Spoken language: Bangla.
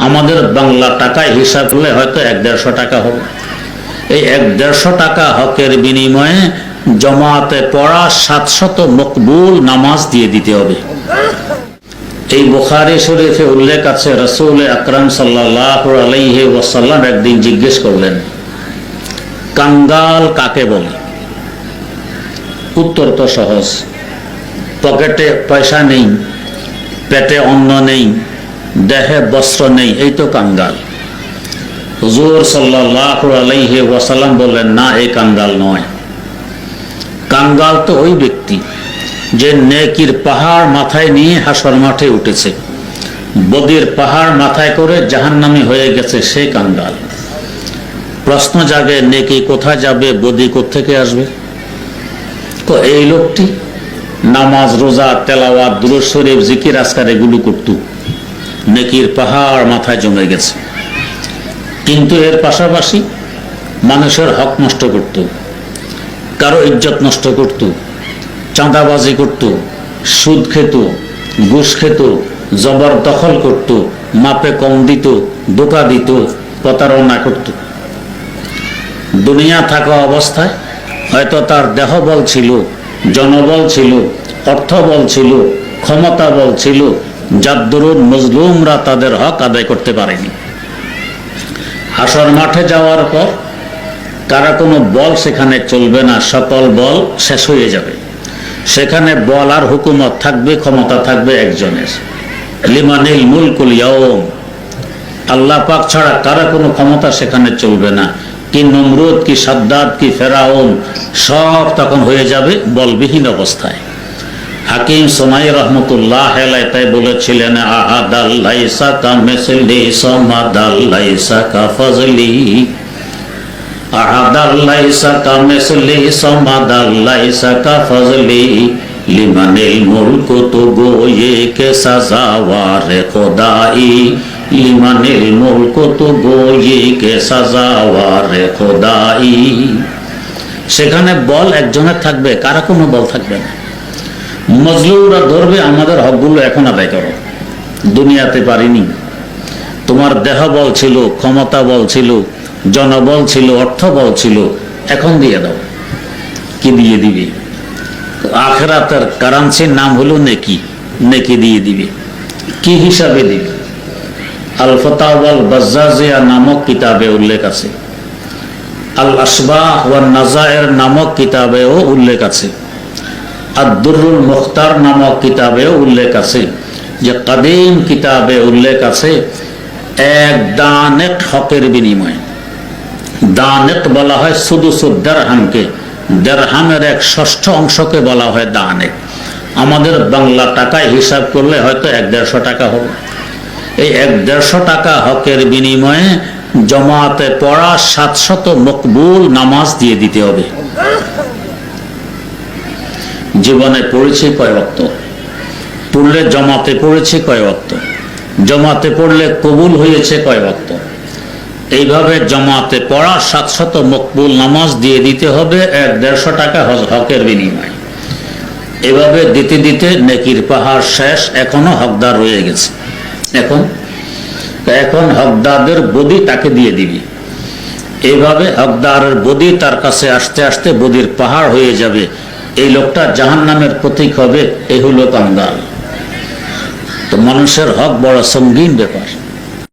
আমাদের বাংলা টাকায় হিসাব করলে হয়তো 1-150 টাকা হবে। এই 1-150 টাকা হকের বিনিময়ে জমাতে পড়া 700 মকবুল নামাজ দিয়ে দিতে হবে। এই বুখারী শরীফে উল্লেখ আছে, রাসূল আকরাম সাল্লাল্লাহু আলাইহি ওয়াসাল্লাম একদিন জিজ্ঞেস করলেন, কাঙ্গাল কাকে বলে? উত্তর তো সহজ, পকেটে পয়সা নেই, পেটে অন্ন নেই, দেহে বস্ত্র নেই, এই তো কাঙ্গাল। হুজুর সাল্লাল্লাহু আলাইহি ওয়াসাল্লাম বললেন, না, এই কাঙ্গাল নয়। কাঙ্গাল তো ওই ব্যক্তি যে নেকির পাহাড় মাথায় নিয়ে হাসর মাঠে উঠেছে, বদির পাহাড় মাথায় করে জাহান্নামী হয়ে গেছে, সে কাঙ্গাল। প্রশ্ন জাগে, নেকি কোথায় যাবে, বদি কোত্থেকে আসবে? তো এই লোকটি নামাজ, রোজা, তেলাওয়াত, দুরূদ শরীফ, জিকির, আজকার এগুলো করত, নেকির পাহাড় মাথায় জমে গেছে। কিন্তু এর পাশাপাশি মানুষের হক নষ্ট করত, কারো ইজ্জত নষ্ট করত, চাঁদাবাজি করত, সুদ খেত, ঘুষ খেত, জবরদখল করত, মাপে কম দিত, ধোঁকা দিত, প্রতারণা করত। দুনিয়া থাকা অবস্থায় হয়তো তার দেহবল ছিল, জনবল ছিল, অর্থবল ছিল, ক্ষমতা বল ছিল, যার দরুন মজলুমরা তাদের হক আদায় করতে পারেনি। হাসর মাঠে যাওয়ার পর কারা কোনো বল সেখানে চলবে না, সকল বল শেষ হয়ে যাবে। সেখানে বল আর হুকুমত থাকবে, ক্ষমতা থাকবে একজনের, লিমানিল মুলকুল ইয়াউম, আল্লাহ পাক ছাড়া কারা কোনো ক্ষমতা সেখানে চলবে না। কি নমরুদ, কি সাদ্দাত, কি ফেরাউন, সব তখন হয়ে যাবে বলবিহীন অবস্থায়। হাকিম সুমাই রহমতুল্লাহ আলাইহি তাই বলেছিলেন, আহাদাল লাইসা কামিসলি সামাদাল লাইসা কাফাজলি, আহাদাল লাইসা কামিসলি সামাদাল লাইসা কাফাজলি, লিমানিল মুলকু তুবু কে সাজাওয়ারে খোদাই, লিমানিল মুলকু তুবু কে সাজাওয়ারে খোদাই। সেখানে বল একজনের থাকবে, কারা কোনো বল থাকবে না। মজলুমরা ধরবে, আমাদের হকগুলো এখন আদায় করো, দুনিয়াতে পারিনি। তোমার দেহ বল ছিল, ক্ষমতা বল ছিল, জনবল ছিল, অর্থ বল ছিল, এখন দিয়ে দাও। কি দিয়ে দিবে? আখিরাতের কারেন্সির নাম হলো নেকি, নেকি দিয়ে দিবে। কি হিসাবে দিবে? আল ফাতাওয়াল বাজ্জাজিয়া নামক কিতাবে উল্লেখ আছে, আল আসবাহ ওয়ান নাজায়ের নামক কিতাবেও উল্লেখ আছে, আদ-দুররুল মুখতার নামক কিতাবেও উল্লেখ আছে, যে কাদিম কিতাবে উল্লেখ আছে, এক দানেক হকের বিনিময়ে, দানেক বলা হয় সুদুসুদ দিরহামকে, দিরহামের 1/6 অংশকে বলা হয় দানেক। আমাদের বাংলা টাকায় হিসাব করলে হয়তো 1-150 টাকা হবে। এই 1-150 টাকা হকের বিনিময়ে জমাতে পড়া 700 মকবুল নামাজ দিয়ে দিতে হবে। জীবনে পড়েছি কয় ওয়াক্ত, পড়লে জমাতে পড়েছি কয় ওয়াক্ত, জমাতে পড়লে কবুল হয়েছে কয় ওয়াক্ত। এইভাবে জমাতে পড়া 700 মকবুল নামাজ দিয়ে দিতে হবে 1-150 টাকা হকের বিনিময়ে। এভাবে দিতে দিতে নেকির পাহাড় শেষ, এখনো হকদার রয়ে গেছে। এখন হকদারদের বদি তাকে দিয়ে দিবি। এইভাবে হকদারের বদি তার কাছে আসতে আসতে বদির পাহাড় হয়ে যাবে। এই লোকটা জাহান্নামের প্রতীক হবে। এই হলো কাঙ্গাল। তো মানুষের হক বড় সঙ্গীন ব্যাপার।